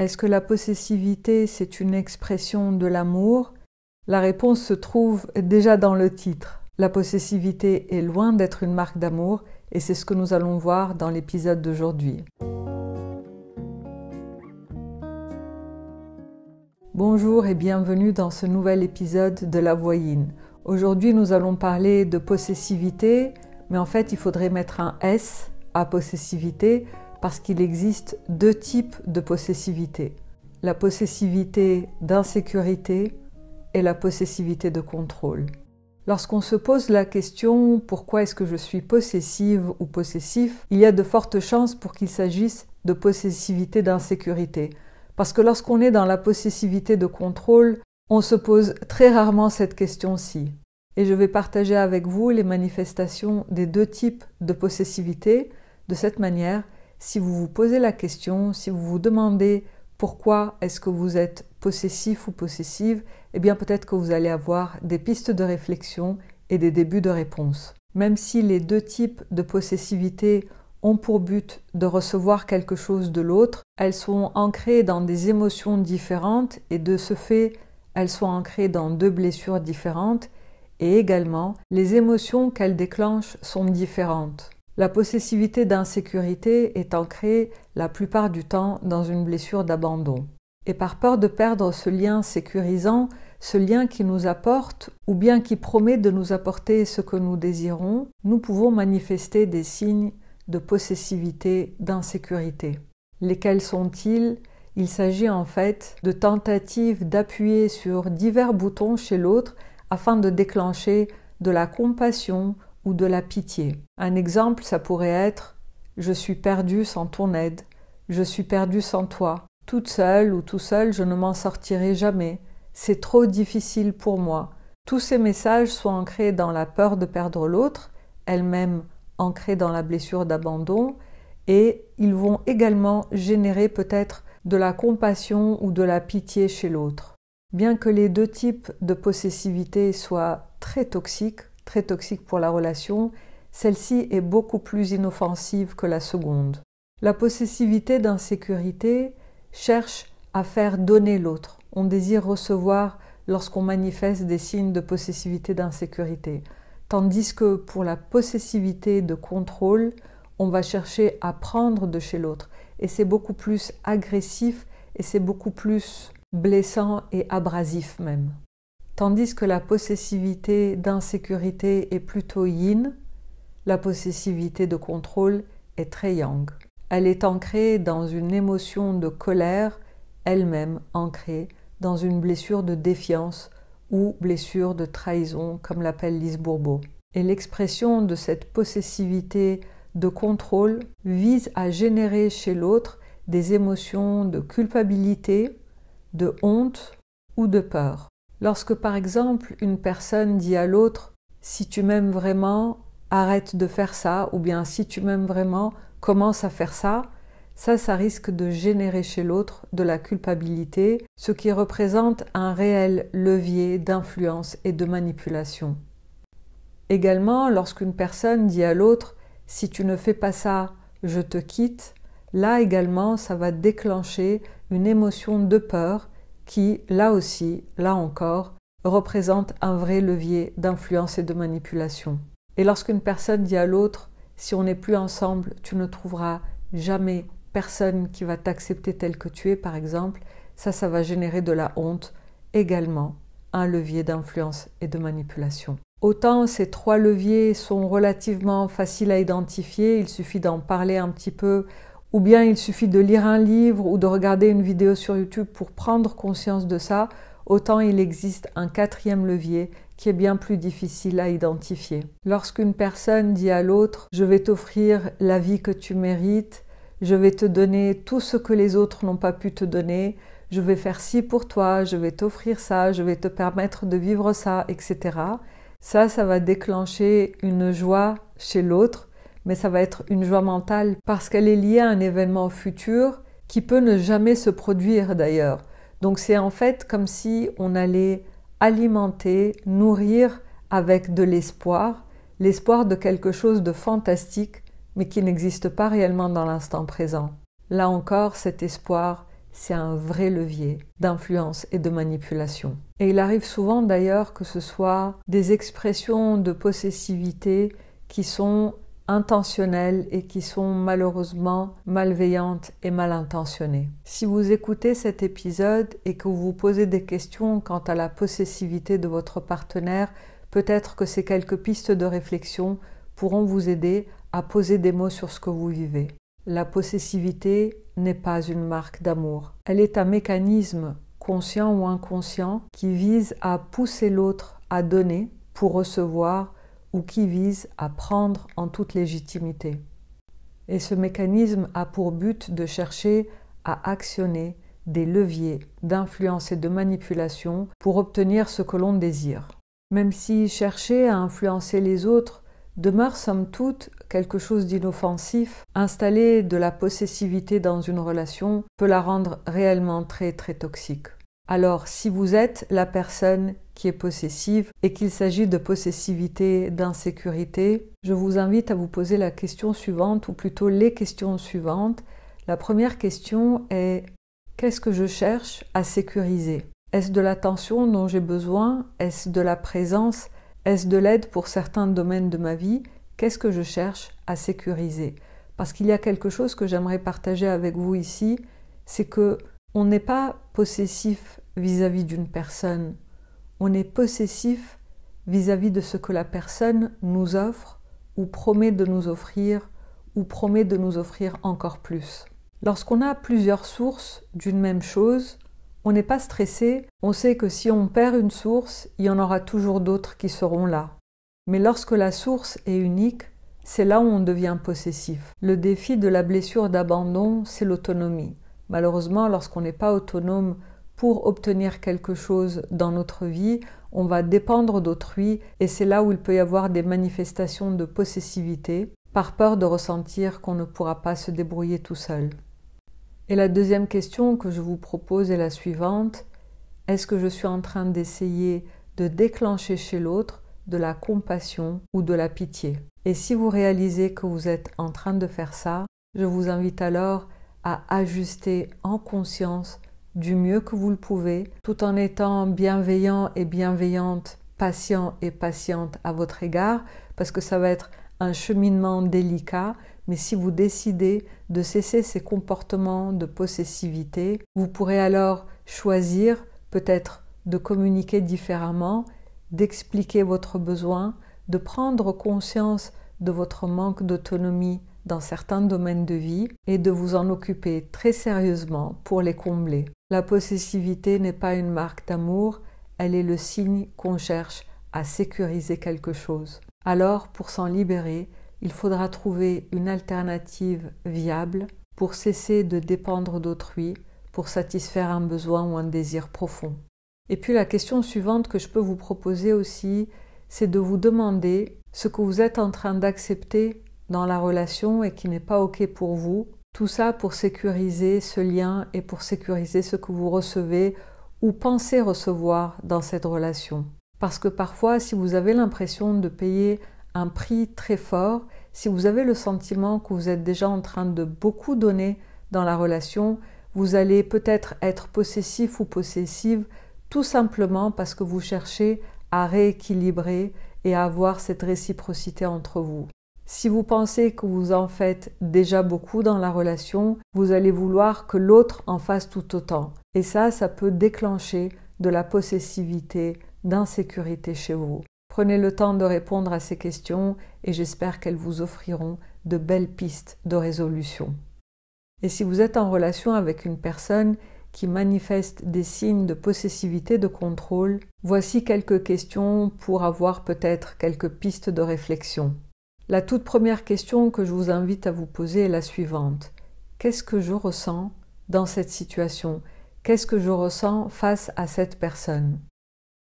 Est-ce que la possessivité, c'est une expression de l'amour? La réponse se trouve déjà dans le titre. La possessivité est loin d'être une marque d'amour et c'est ce que nous allons voir dans l'épisode d'aujourd'hui. Bonjour et bienvenue dans ce nouvel épisode de La Voix Yin. Aujourd'hui, nous allons parler de possessivité, mais en fait, il faudrait mettre un S à possessivité parce qu'il existe deux types de possessivité. La possessivité d'insécurité et la possessivité de contrôle. Lorsqu'on se pose la question « Pourquoi est-ce que je suis possessive ou possessif ?», il y a de fortes chances pour qu'il s'agisse de possessivité d'insécurité. Parce que lorsqu'on est dans la possessivité de contrôle, on se pose très rarement cette question-ci. Et je vais partager avec vous les manifestations des deux types de possessivité. De cette manière, si vous vous posez la question, si vous vous demandez pourquoi est-ce que vous êtes possessif ou possessive, eh bien peut-être que vous allez avoir des pistes de réflexion et des débuts de réponse. Même si les deux types de possessivité ont pour but de recevoir quelque chose de l'autre, elles sont ancrées dans des émotions différentes et de ce fait, elles sont ancrées dans deux blessures différentes et également, les émotions qu'elles déclenchent sont différentes. La possessivité d'insécurité est ancrée la plupart du temps dans une blessure d'abandon. Et par peur de perdre ce lien sécurisant, ce lien qui nous apporte ou bien qui promet de nous apporter ce que nous désirons, nous pouvons manifester des signes de possessivité d'insécurité. Lesquels sont-ils ? Il s'agit en fait de tentatives d'appuyer sur divers boutons chez l'autre afin de déclencher de la compassion ou de la pitié. Un exemple, ça pourrait être « Je suis perdu sans ton aide »,« Je suis perdu sans toi »,« Toute seule ou tout seul, je ne m'en sortirai jamais »,« C'est trop difficile pour moi ». Tous ces messages sont ancrés dans la peur de perdre l'autre, elle-même ancrée dans la blessure d'abandon, et ils vont également générer peut-être de la compassion ou de la pitié chez l'autre. Bien que les deux types de possessivité soient très toxiques pour la relation, celle-ci est beaucoup plus inoffensive que la seconde. La possessivité d'insécurité cherche à faire donner l'autre. On désire recevoir lorsqu'on manifeste des signes de possessivité d'insécurité. Tandis que pour la possessivité de contrôle, on va chercher à prendre de chez l'autre. Et c'est beaucoup plus agressif et c'est beaucoup plus blessant et abrasif même. Tandis que la possessivité d'insécurité est plutôt yin, la possessivité de contrôle est très yang. Elle est ancrée dans une émotion de colère, elle-même ancrée dans une blessure de défiance ou blessure de trahison, comme l'appelle Lise Bourbeau. Et l'expression de cette possessivité de contrôle vise à générer chez l'autre des émotions de culpabilité, de honte ou de peur. Lorsque par exemple une personne dit à l'autre « si tu m'aimes vraiment, arrête de faire ça » ou bien « si tu m'aimes vraiment, commence à faire ça », ça risque de générer chez l'autre de la culpabilité, ce qui représente un réel levier d'influence et de manipulation. Également, lorsqu'une personne dit à l'autre « si tu ne fais pas ça, je te quitte », là également, ça va déclencher une émotion de peur qui, là aussi, là encore, représente un vrai levier d'influence et de manipulation. Et lorsqu'une personne dit à l'autre « si on n'est plus ensemble, tu ne trouveras jamais personne qui va t'accepter tel que tu es », par exemple, ça va générer de la honte, également un levier d'influence et de manipulation. Autant ces trois leviers sont relativement faciles à identifier, il suffit d'en parler un petit peu, ou bien il suffit de lire un livre ou de regarder une vidéo sur YouTube pour prendre conscience de ça, autant il existe un quatrième levier qui est bien plus difficile à identifier. Lorsqu'une personne dit à l'autre « je vais t'offrir la vie que tu mérites, je vais te donner tout ce que les autres n'ont pas pu te donner, je vais faire ci pour toi, je vais t'offrir ça, je vais te permettre de vivre ça, etc. » Ça va déclencher une joie chez l'autre, mais ça va être une joie mentale parce qu'elle est liée à un événement futur qui peut ne jamais se produire d'ailleurs. Donc c'est en fait comme si on allait alimenter, nourrir avec de l'espoir de quelque chose de fantastique, mais qui n'existe pas réellement dans l'instant présent. Là encore, cet espoir c'est un vrai levier d'influence et de manipulation. Et il arrive souvent d'ailleurs que ce soit des expressions de possessivité qui sont intentionnelles et qui sont malheureusement malveillantes et mal intentionnées. Si vous écoutez cet épisode et que vous vous posez des questions quant à la possessivité de votre partenaire, peut-être que ces quelques pistes de réflexion pourront vous aider à poser des mots sur ce que vous vivez. La possessivité n'est pas une marque d'amour. Elle est un mécanisme, conscient ou inconscient, qui vise à pousser l'autre à donner pour recevoir ou qui vise à prendre en toute légitimité. Et ce mécanisme a pour but de chercher à actionner des leviers d'influence et de manipulation pour obtenir ce que l'on désire. Même si chercher à influencer les autres demeure somme toute quelque chose d'inoffensif, installer de la possessivité dans une relation peut la rendre réellement très très toxique. Alors, si vous êtes la personne qui est possessive et qu'il s'agit de possessivité, d'insécurité, je vous invite à vous poser la question suivante, ou plutôt les questions suivantes. La première question est: qu'est-ce que je cherche à sécuriser? Est-ce de l'attention dont j'ai besoin? Est-ce de la présence? Est-ce de l'aide pour certains domaines de ma vie? Qu'est-ce que je cherche à sécuriser? Parce qu'il y a quelque chose que j'aimerais partager avec vous ici, c'est que on n'est pas possessif vis-à-vis d'une personne, on est possessif vis-à-vis de ce que la personne nous offre ou promet de nous offrir ou promet de nous offrir encore plus. Lorsqu'on a plusieurs sources d'une même chose, on n'est pas stressé, on sait que si on perd une source, il y en aura toujours d'autres qui seront là. Mais lorsque la source est unique, c'est là où on devient possessif. Le défi de la blessure d'abandon, c'est l'autonomie. Malheureusement, lorsqu'on n'est pas autonome pour obtenir quelque chose dans notre vie, on va dépendre d'autrui et c'est là où il peut y avoir des manifestations de possessivité par peur de ressentir qu'on ne pourra pas se débrouiller tout seul. Et la deuxième question que je vous propose est la suivante: est-ce que je suis en train d'essayer de déclencher chez l'autre de la compassion ou de la pitié? Et si vous réalisez que vous êtes en train de faire ça, je vous invite alors à ajuster en conscience du mieux que vous le pouvez, tout en étant bienveillant et bienveillante, patient et patiente à votre égard, parce que ça va être un cheminement délicat, mais si vous décidez de cesser ces comportements de possessivité, vous pourrez alors choisir peut-être de communiquer différemment, d'expliquer votre besoin, de prendre conscience de votre manque d'autonomie dans certains domaines de vie et de vous en occuper très sérieusement pour les combler. La possessivité n'est pas une marque d'amour, elle est le signe qu'on cherche à sécuriser quelque chose. Alors, pour s'en libérer, il faudra trouver une alternative viable pour cesser de dépendre d'autrui, pour satisfaire un besoin ou un désir profond. Et puis la question suivante que je peux vous proposer aussi, c'est de vous demander ce que vous êtes en train d'accepter dans la relation et qui n'est pas OK pour vous. Tout ça pour sécuriser ce lien et pour sécuriser ce que vous recevez ou pensez recevoir dans cette relation. Parce que parfois, si vous avez l'impression de payer un prix très fort, si vous avez le sentiment que vous êtes déjà en train de beaucoup donner dans la relation, vous allez peut-être être possessif ou possessive tout simplement parce que vous cherchez à rééquilibrer et à avoir cette réciprocité entre vous. Si vous pensez que vous en faites déjà beaucoup dans la relation, vous allez vouloir que l'autre en fasse tout autant. Et ça peut déclencher de la possessivité, d'insécurité chez vous. Prenez le temps de répondre à ces questions et j'espère qu'elles vous offriront de belles pistes de résolution. Et si vous êtes en relation avec une personne qui manifeste des signes de possessivité, de contrôle, voici quelques questions pour avoir peut-être quelques pistes de réflexion. La toute première question que je vous invite à vous poser est la suivante. Qu'est-ce que je ressens dans cette situation? Qu'est-ce que je ressens face à cette personne?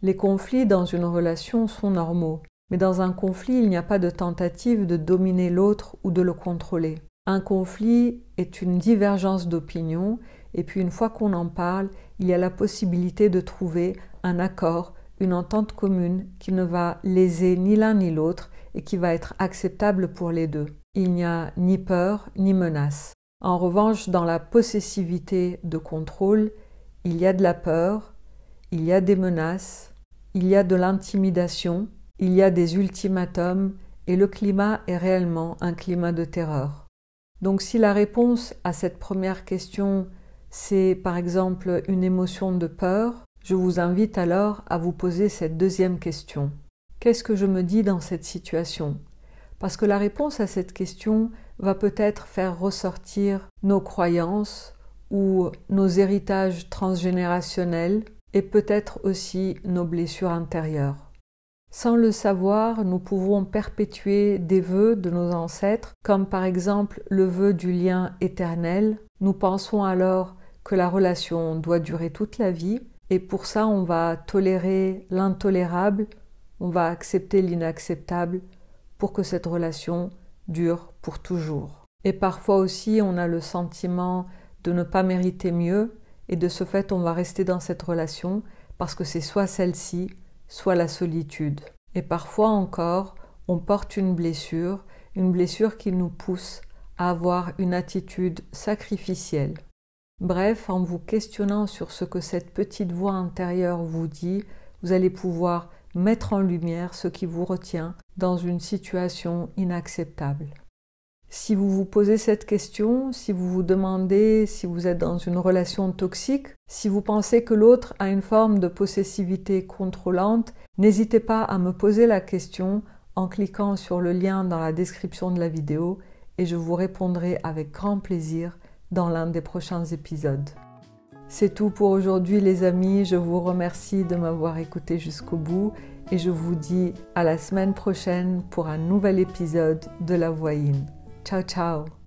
Les conflits dans une relation sont normaux, mais dans un conflit, il n'y a pas de tentative de dominer l'autre ou de le contrôler. Un conflit est une divergence d'opinion, et puis une fois qu'on en parle, il y a la possibilité de trouver un accord, une entente commune qui ne va léser ni l'un ni l'autre et qui va être acceptable pour les deux. Il n'y a ni peur ni menace. En revanche, dans la possessivité de contrôle, il y a de la peur, il y a des menaces, il y a de l'intimidation, il y a des ultimatums et le climat est réellement un climat de terreur. Donc si la réponse à cette première question, c'est par exemple une émotion de peur, je vous invite alors à vous poser cette deuxième question. Qu'est-ce que je me dis dans cette situation ? Parce que la réponse à cette question va peut-être faire ressortir nos croyances ou nos héritages transgénérationnels et peut-être aussi nos blessures intérieures. Sans le savoir, nous pouvons perpétuer des vœux de nos ancêtres, comme par exemple le vœu du lien éternel. Nous pensons alors que la relation doit durer toute la vie, et pour ça on va tolérer l'intolérable, on va accepter l'inacceptable pour que cette relation dure pour toujours. Et parfois aussi on a le sentiment de ne pas mériter mieux, et de ce fait on va rester dans cette relation parce que c'est soit celle-ci, soit la solitude. Et parfois encore, on porte une blessure qui nous pousse à avoir une attitude sacrificielle. Bref, en vous questionnant sur ce que cette petite voix intérieure vous dit, vous allez pouvoir mettre en lumière ce qui vous retient dans une situation inacceptable. Si vous vous posez cette question, si vous vous demandez si vous êtes dans une relation toxique, si vous pensez que l'autre a une forme de possessivité contrôlante, n'hésitez pas à me poser la question en cliquant sur le lien dans la description de la vidéo et je vous répondrai avec grand plaisir dans l'un des prochains épisodes. C'est tout pour aujourd'hui les amis, je vous remercie de m'avoir écouté jusqu'au bout et je vous dis à la semaine prochaine pour un nouvel épisode de La Voix In. Ciao ciao!